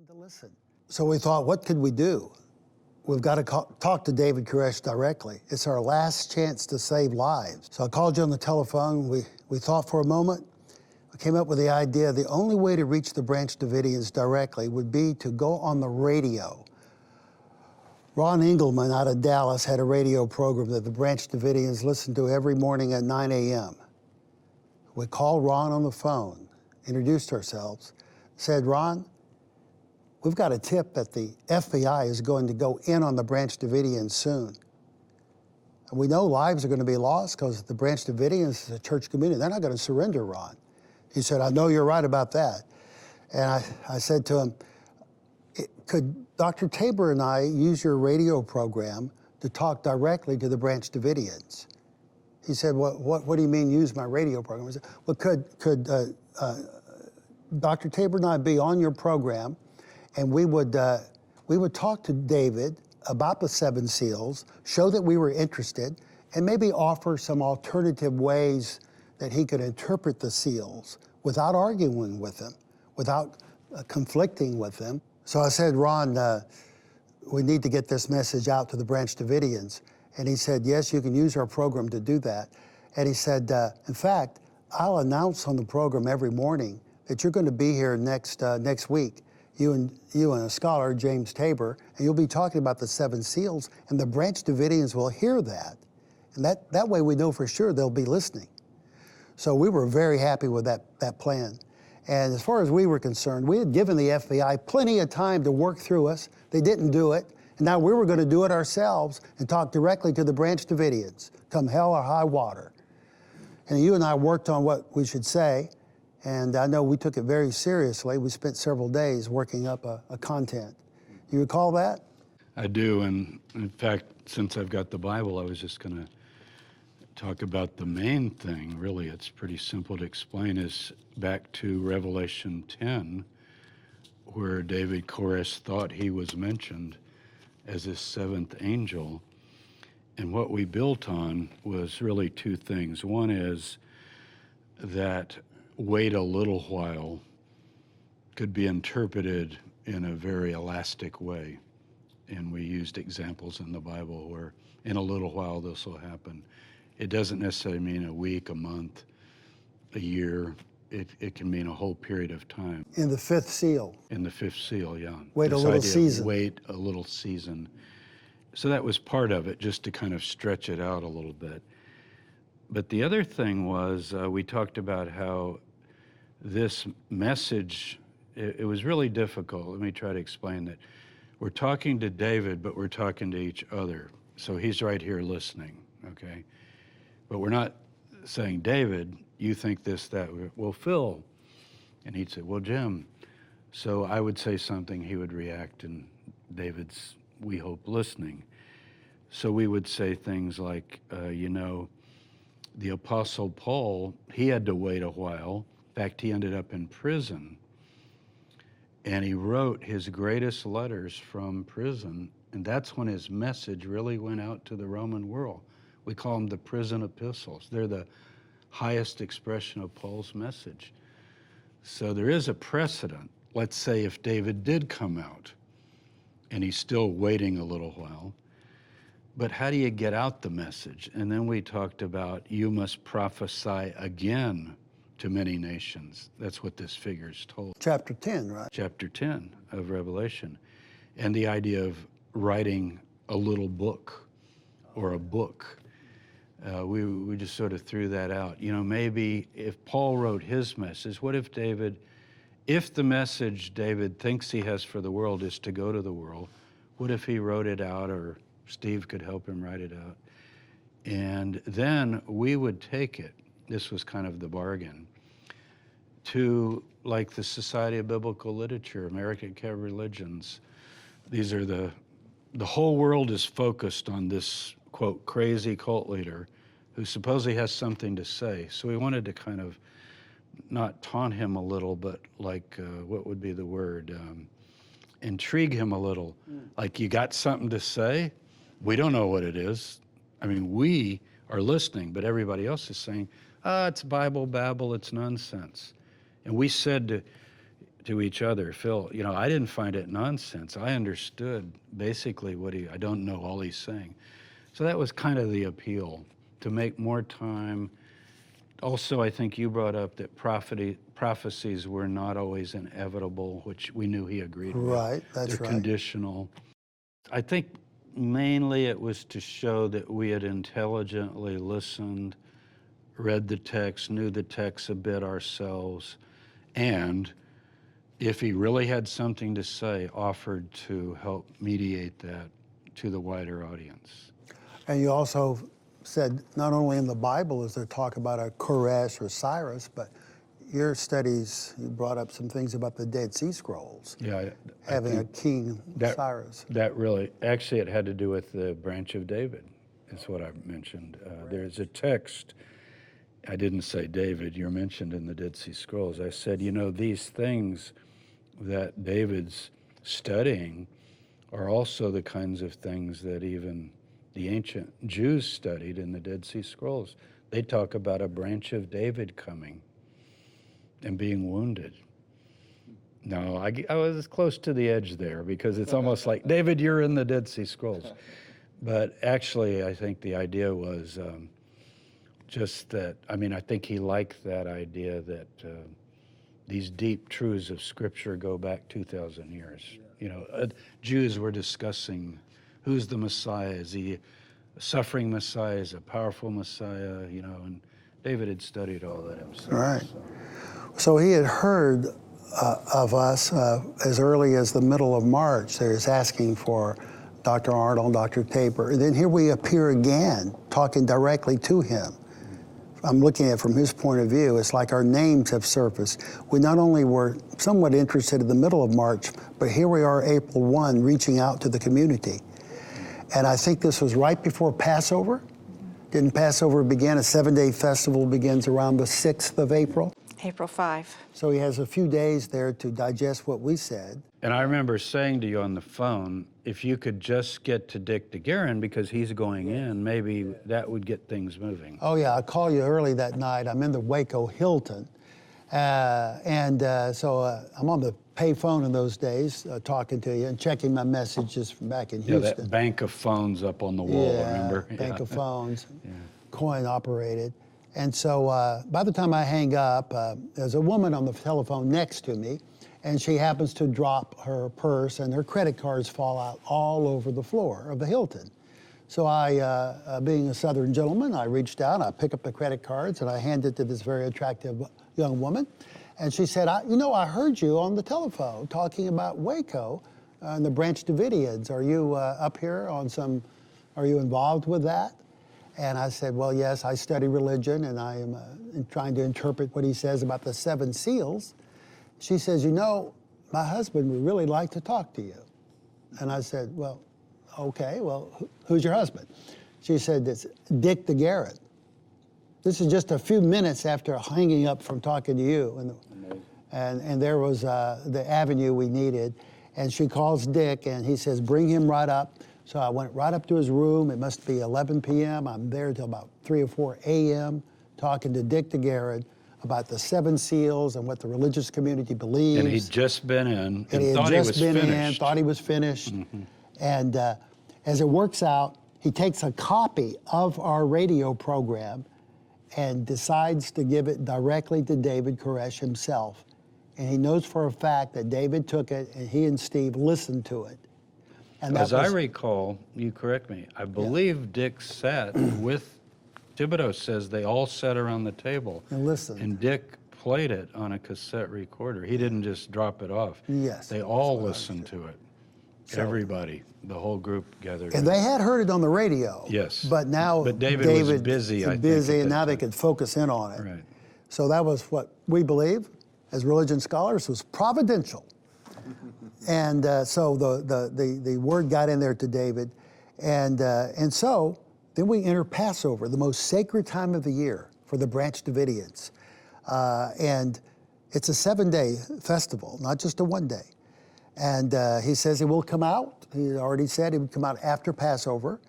willing to listen. So we thought, what could we do? We've got to talk to David Koresh directly. It's our last chance to save lives. So I called you on the telephone. We thought for a moment. I came up with the idea the only way to reach the Branch Davidians directly would be to go on the radio. Ron Engelman out of Dallas had a radio program that the Branch Davidians listened to every morning at 9 a.m. We called Ron on the phone, introduced ourselves, said, Ron, we've got a tip that the FBI is going to go in on the Branch Davidians soon. And we know lives are going to be lost because the Branch Davidians is a church community. They're not going to surrender, Ron. He said, I know you're right about that. And I said to him, could Dr. Tabor and I use your radio program to talk directly to the Branch Davidians? He said, what do you mean use my radio program? I said, well, could Dr. Tabor and I be on your program, and we would talk to David about the 7 seals, show that we were interested, and maybe offer some alternative ways that he could interpret the seals without arguing with him, without conflicting with him. So I said, Ron, we need to get this message out to the Branch Davidians. And he said, yes, you can use our program to do that. And he said, in fact, I'll announce on the program every morning that you're going to be here next week, you and a scholar, James Tabor, and you'll be talking about the 7 seals, and the Branch Davidians will hear that. And that way we know for sure they'll be listening. So we were very happy with that plan. And as far as we were concerned, we had given the FBI plenty of time to work through us. They didn't do it. And now we were going to do it ourselves and talk directly to the Branch Davidians, come hell or high water. And you and I worked on what we should say. And I know we took it very seriously. We spent several days working up a content. You recall that? I do. And in fact, since I've got the Bible, I was just going to talk about the main thing. Really, it's pretty simple to explain, is back to Revelation 10, where David Koresh thought he was mentioned as his 7th angel. And what we built on was really 2 things. One is that wait a little while could be interpreted in a very elastic way. And we used examples in the Bible where in a little while this will happen. It doesn't necessarily mean a week, a month, a year. It can mean a whole period of time. In the 5th seal. In the 5th seal, yeah. Wait a little season. Wait a little season. So that was part of it, just to kind of stretch it out a little bit. But the other thing was we talked about how this message, it was really difficult. Let me try to explain that. We're talking to David, but we're talking to each other. So he's right here listening, okay? But we're not saying, David, you think this, that. Well, Phil. And he'd say, well, Jim. So I would say something, he would react, and David's, we hope, listening. So we would say things like, the Apostle Paul, he had to wait a while. In fact, he ended up in prison. And he wrote his greatest letters from prison. And that's when his message really went out to the Roman world. We call them the prison epistles. They're the highest expression of Paul's message. So there is a precedent. Let's say if David did come out and he's still waiting a little while, but how do you get out the message? And then we talked about you must prophesy again to many nations. That's what this figure is told. Chapter 10, right? Chapter 10 of Revelation. And the idea of writing a little book or a book. We just sort of threw that out. Maybe if Paul wrote his message, what if the message David thinks he has for the world is to go to the world, what if he wrote it out, or Steve could help him write it out? And then we would take it, this was kind of the bargain, to like the Society of Biblical Literature, American Religions. These are the whole world is focused on this, quote, crazy cult leader who supposedly has something to say. So we wanted to kind of not taunt him a little, but like, what would be the word? Intrigue him a little. Like, you got something to say? We don't know what it is. I mean, we are listening, but everybody else is saying, it's Bible babble, it's nonsense. And we said to each other. Phil, I didn't find it nonsense. I understood basically I don't know all he's saying. So that was kind of the appeal, to make more time. Also, I think you brought up that prophecies were not always inevitable, which we knew he agreed with. Right, that's They're right. conditional. I think mainly it was to show that we had intelligently listened, read the text, knew the text a bit ourselves, and if he really had something to say, offered to help mediate that to the wider audience. And you also said not only in the Bible is there talk about a Koresh or Cyrus, but your studies, you brought up some things about the Dead Sea Scrolls. Yeah, having a king, Cyrus. That really, actually it had to do with the Branch of David, is what I mentioned. There's a text, I didn't say David, you're mentioned in the Dead Sea Scrolls. I said, these things that David's studying are also the kinds of things that even the ancient Jews studied in the Dead Sea Scrolls. They talk about a branch of David coming and being wounded. No, I was close to the edge there, because it's almost like, David, you're in the Dead Sea Scrolls. But actually, I think the idea was just that, I think he liked that idea that these deep truths of Scripture go back 2,000 years. Jews were discussing who's the Messiah. Is he a suffering Messiah? Is he a powerful Messiah? And David had studied all that himself. Right. So he had heard of us as early as the middle of March. He was asking for Dr. Arnold and Dr. Tabor. And then here we appear again, talking directly to him. I'm looking at it from his point of view. It's like our names have surfaced. We not only were somewhat interested in the middle of March, but here we are, April 1, reaching out to the community. And I think this was right before Passover. Didn't Passover begin? A 7-day festival begins around the 6th of April. April 5. So he has a few days there to digest what we said. And I remember saying to you on the phone, if you could just get to Dick DeGuerin, because he's going in, maybe that would get things moving. Oh yeah, I called you early that night. I'm in the Waco Hilton. So I'm on the pay phone in those days, talking to you and checking my messages from back in Houston. Yeah, that bank of phones up on the wall, remember? Bank of phones, coin operated. And so by the time I hang up, there's a woman on the telephone next to me, and she happens to drop her purse, and her credit cards fall out all over the floor of the Hilton. So I, being a Southern gentleman, I reached out, I pick up the credit cards, and I hand it to this very attractive young woman. And she said, I heard you on the telephone talking about Waco and the Branch Davidians. Are you up here on are you involved with that? And I said, well, yes, I study religion, and I am trying to interpret what he says about the 7 seals. She says, my husband would really like to talk to you. And I said, well, okay, who's your husband? She said, it's Dick DeGuerin. This is just a few minutes after hanging up from talking to you. And there was the avenue we needed. And she calls Dick, and he says, bring him right up. So I went right up to his room. It must be 11 p.m. I'm there till about 3 or 4 a.m. talking to Dick DeGuerin about the 7 seals and what the religious community believes. And he'd just been in and and thought he was finished. Thought he was finished. Mm-hmm. And as it works out, he takes a copy of our radio program and decides to give it directly to David Koresh himself. And he knows for a fact that David took it and he and Steve listened to it. And As I recall, you correct me, I believe Dick sat with, Thibodeau says they all sat around the table. And listened. And Dick played it on a cassette recorder. He didn't just drop it off. Yes. They all listened to it. So, everybody, the whole group gathered. And they had heard it on the radio. Yes. But now David was busy, I think. And now they could focus in on it. Right. So that was what we believe, as religion scholars, was providential. And so the word got in there to David. And so then we enter Passover, the most sacred time of the year for the Branch Davidians. And it's a 7-day festival, not just a 1-day. And he says he will come out. He already said he would come out after Passover.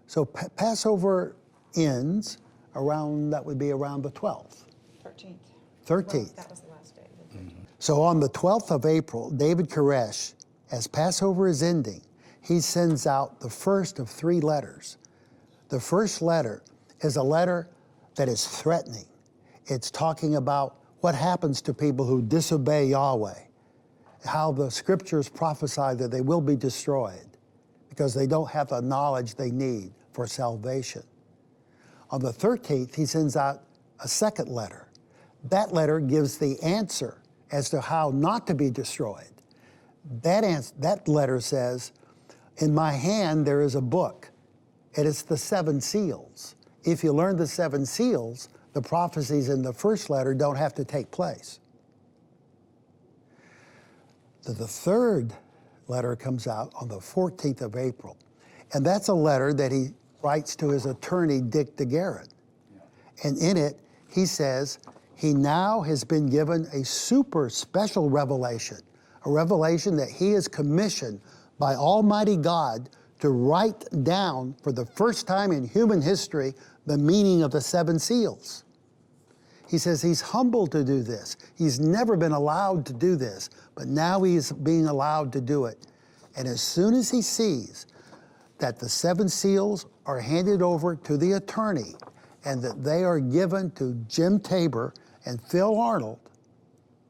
So Passover ends around, that would be around the 12th. 13th. 13th. Well, that was the last day. Mm-hmm. So on the 12th of April, David Koresh, as Passover is ending, he sends out the first of 3 letters. The first letter is a letter that is threatening. It's talking about what happens to people who disobey Yahweh, how the scriptures prophesy that they will be destroyed because they don't have the knowledge they need for salvation. On the 13th, he sends out a second letter. That letter gives the answer as to how not to be destroyed. That letter says, in my hand there is a book, and it's the 7 seals. If you learn the 7 seals, the prophecies in the first letter don't have to take place. The third letter comes out on the 14th of April, and that's a letter that he writes to his attorney, Dick DeGuerin. And in it, he says, he now has been given a super special revelation, a revelation that he is commissioned by Almighty God to write down for the first time in human history the meaning of the 7 seals. He says he's humbled to do this. He's never been allowed to do this, but now he's being allowed to do it. And as soon as he sees that the 7 seals are handed over to the attorney and that they are given to Jim Tabor and Phil Arnold,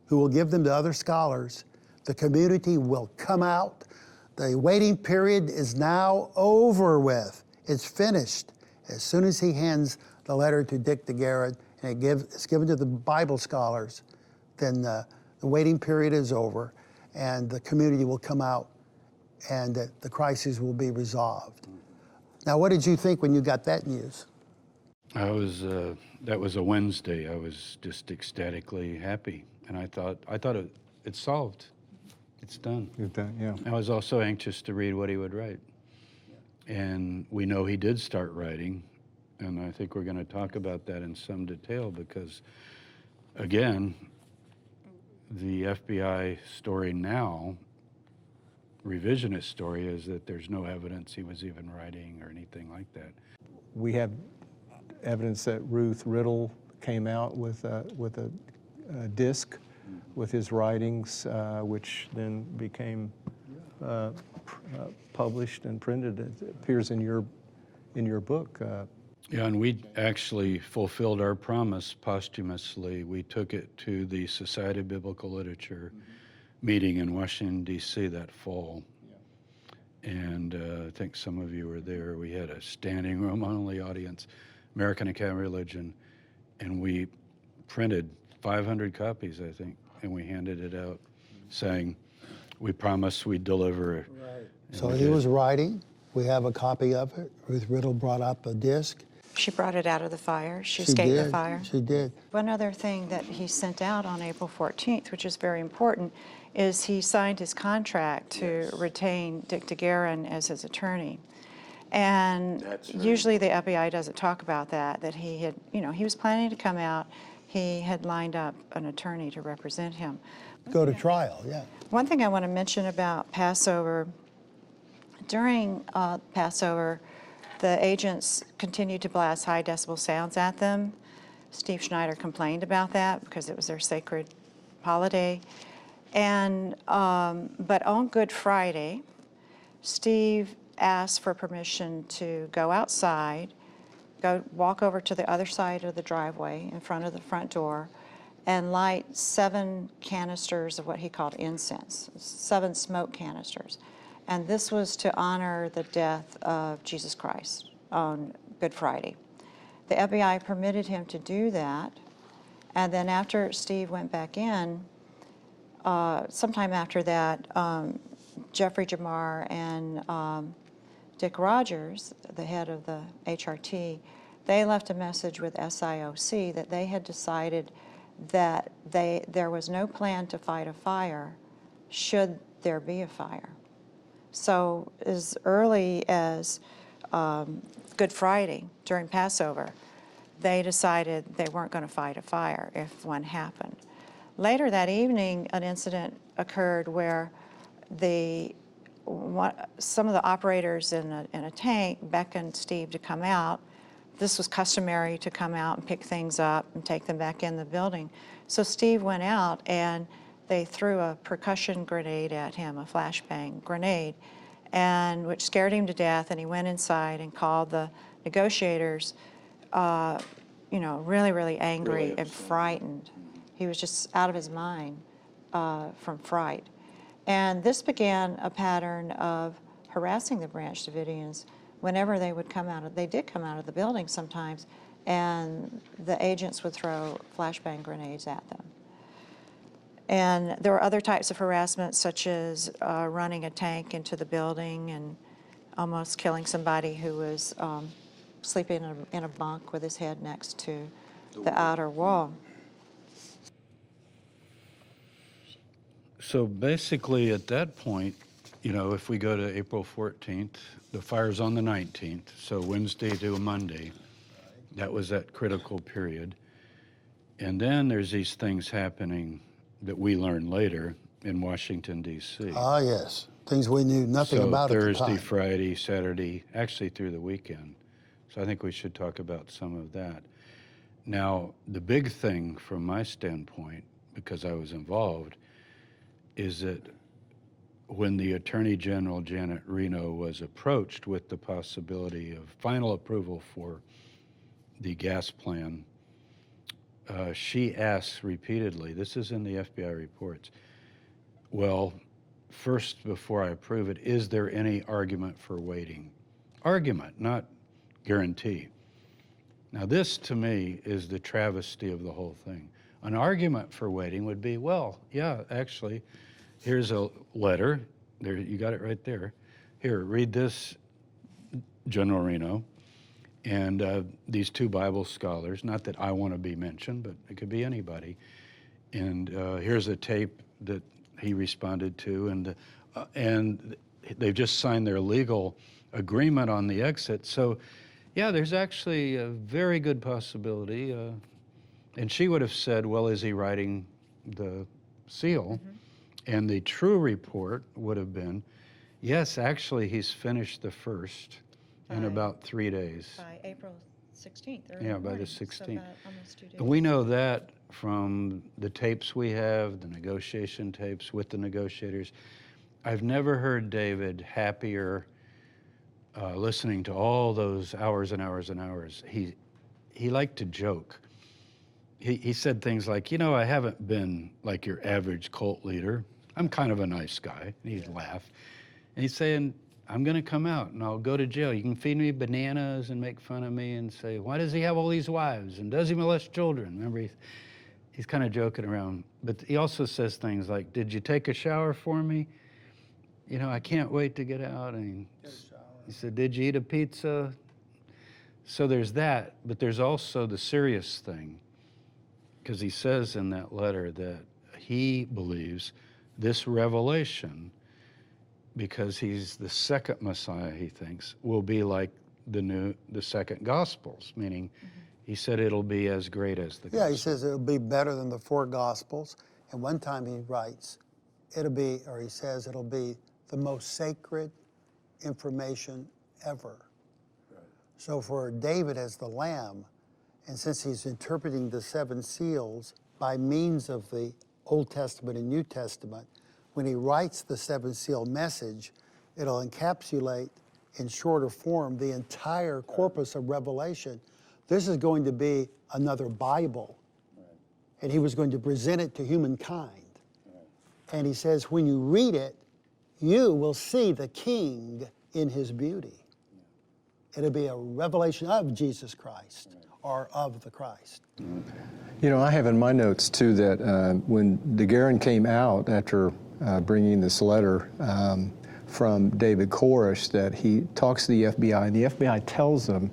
who will give them to other scholars, the community will come out. The waiting period is now over with. It's finished. As soon as he hands the letter to Dick DeGuerin and it's given to the Bible scholars, then the waiting period is over and the community will come out and the crisis will be resolved. Now, what did you think when you got that news? That was a Wednesday. I was just ecstatically happy, and I thought it's solved. It's done. It's done, yeah. I was also anxious to read what he would write. And we know he did start writing, and I think we're going to talk about that in some detail because, again, the FBI story now, revisionist story, is that there's no evidence he was even writing or anything like that. We have evidence that Ruth Riddle came out with a disc with his writings, which then became published and printed. It appears in your book. Yeah, and we actually fulfilled our promise posthumously. We took it to the Society of Biblical Literature meeting in Washington, D.C. that fall. And I think some of you were there. We had a standing room only audience, American Academy of Religion, and we printed 500 copies, I think, and we handed it out saying, we promise we'd deliver. Right. So he was writing. We have a copy of it. Ruth Riddle brought up a disc. She brought it out of the fire. She escaped the fire. She did. One other thing that he sent out on April 14th, which is very important, is he signed his contract to retain Dick DeGuerin as his attorney. And usually the FBI doesn't talk about that he had, he was planning to come out. He had lined up an attorney to represent him. Go to trial, yeah. One thing I want to mention about Passover, during Passover, the agents continued to blast high decibel sounds at them. Steve Schneider complained about that because it was their sacred holiday. And, but on Good Friday, Steve asked for permission to go outside, walk over to the other side of the driveway in front of the front door, and light 7 canisters of what he called incense, 7 smoke canisters. And this was to honor the death of Jesus Christ on Good Friday. The FBI permitted him to do that, and then after Steve went back in, sometime after that, Jeffrey Jamar and Dick Rogers, the head of the HRT, they left a message with SIOC that they had decided that there was no plan to fight a fire should there be a fire. So as early as Good Friday during Passover, they decided they weren't going to fight a fire if one happened. Later that evening, an incident occurred where some of the operators in a tank beckoned Steve to come out. This was customary to come out and pick things up and take them back in the building. So Steve went out, and they threw a percussion grenade at him, a flashbang grenade, and which scared him to death, and he went inside and called the negotiators, really, really angry Really and upset. frightened. He was just out of his mind from fright. And this began a pattern of harassing the Branch Davidians whenever they would they did come out of the building sometimes, and the agents would throw flashbang grenades at them. And there were other types of harassment, such as running a tank into the building and almost killing somebody who was sleeping in a bunk with his head next to the outer wall. So basically, at that point, if we go to April 14th, the fire's on the 19th, so Wednesday to Monday, that was that critical period. And then there's these things happening that we learned later in Washington, D.C. Ah, yes. Things we knew nothing about at the Thursday, time. Friday, Saturday, actually through the weekend. So I think we should talk about some of that. Now, the big thing from my standpoint, because I was involved, is that when the Attorney General, Janet Reno, was approached with the possibility of final approval for the gas plan, she asked repeatedly, this is in the FBI reports, well, first, before I approve it, is there any argument for waiting? Argument, not guarantee. Now this, to me, is the travesty of the whole thing. An argument for waiting would be, well, yeah, actually, here's a letter. There, you got it right there. Here, read this, General Reno, and these two Bible scholars, not that I want to be mentioned, but it could be anybody. And here's a tape that he responded to, and they've just signed their legal agreement on the exit. So, yeah, there's actually a very good possibility. And she would have said, well, is he writing the seal? Mm-hmm. And the true report would have been, yes, actually, he's finished the first in about 3 days. By April 16th. Yeah, by the 16th. So about almost 2 days. And we know that from the tapes we have, the negotiation tapes with the negotiators. I've never heard David happier listening to all those hours and hours and hours. He liked to joke. He said things like, I haven't been like your average cult leader. I'm kind of a nice guy. And he'd laugh. And he's saying, I'm going to come out and I'll go to jail. You can feed me bananas and make fun of me and say, why does he have all these wives? And does he molest children? Remember, he's kind of joking around. But he also says things like, did you take a shower for me? I can't wait to get out. And he said, did you eat a pizza? So there's that, but there's also the serious thing. Because he says in that letter that he believes this revelation, because he's the second Messiah, he thinks, will be like the second Gospels, meaning he said it'll be as great as the Gospels. Yeah, he says it'll be better than the 4 Gospels. And one time he writes, he says it'll be the most sacred information ever. Right. So for David as the Lamb, and since he's interpreting the 7 seals by means of the Old Testament and New Testament, when he writes the 7 seal message, it'll encapsulate in shorter form the entire corpus of Revelation. This is going to be another Bible. Right. And he was going to present it to humankind. Right. And he says, when you read it, you will see the King in his beauty. Yeah. It'll be a revelation of Jesus Christ. Right. Or of the Christ. I have in my notes, too, that when DeGuerin came out after bringing this letter from David Koresh, that he talks to the FBI, and the FBI tells them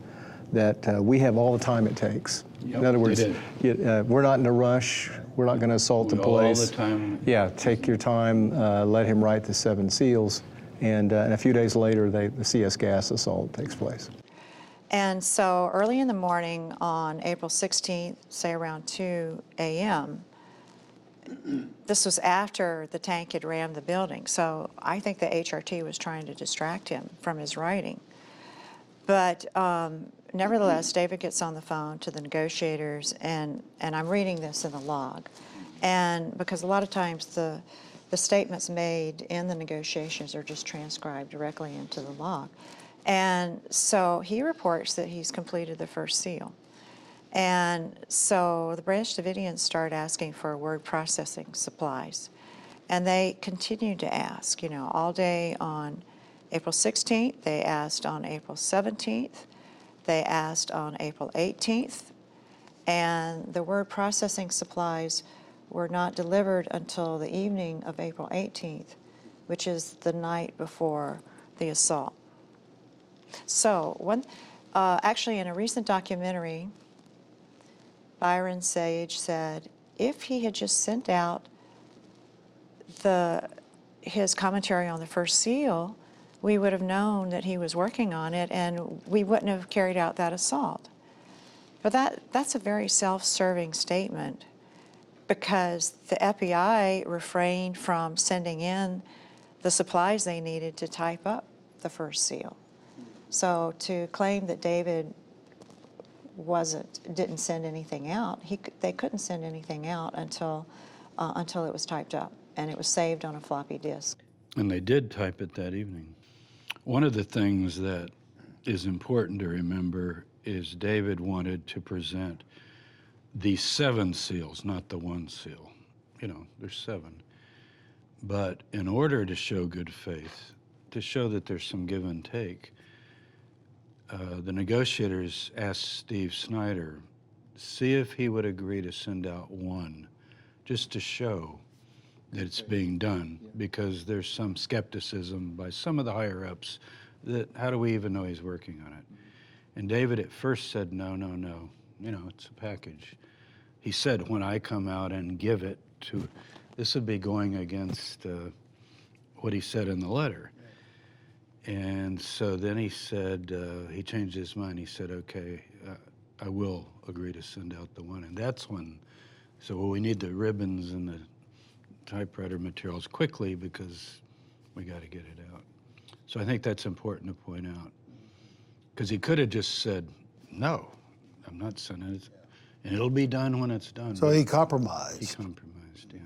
that we have all the time it takes. Yep, in other words, we're not in a rush. We're not going to assault the place. All the time. Yeah, take your time. Let him write the 7 seals. And a few days later, the CS gas assault takes place. And so early in the morning on April 16th, say around 2 a.m., this was after the tank had rammed the building. So I think the HRT was trying to distract him from his writing. But nevertheless, David gets on the phone to the negotiators, and I'm reading this in the log. And because a lot of times the statements made in the negotiations are just transcribed directly into the log. And so he reports that he's completed the first seal. And so the Branch Davidians start asking for word processing supplies. And they continued to ask, you know, all day on April 16th. They asked on April 17th. They asked on April 18th. And the word processing supplies were not delivered until the evening of April 18th, which is the night before the assault. So, actually, in a recent documentary, Byron Sage said if he had just sent out his commentary on the first seal, we would have known that he was working on it, and we wouldn't have carried out that assault. But that's a very self-serving statement, because the FBI refrained from sending in the supplies they needed to type up the first seal. So to claim that David didn't send anything out, they couldn't send anything out until it was typed up and it was saved on a floppy disk. And they did type it that evening. One of the things that is important to remember is David wanted to present the 7 seals, not the 1 seal. You know, there's 7. But in order to show good faith, to show that there's some give and take, the negotiators asked Steve Snyder, see if he would agree to send out 1, just to show that it's being done, because there's some skepticism by some of the higher-ups that how do we even know he's working on it? And David at first said, no, you know, it's a package. He said, when I come out and give it to, this would be going against what he said in the letter. And so then he said, he changed his mind. He said, okay, I will agree to send out the 1. And that's when, so well, we need the ribbons and the typewriter materials quickly because we got to get it out. So I think that's important to point out. Because he could have just said, no, I'm not sending it. And it'll be done when it's done. So he compromised. He compromised, yeah.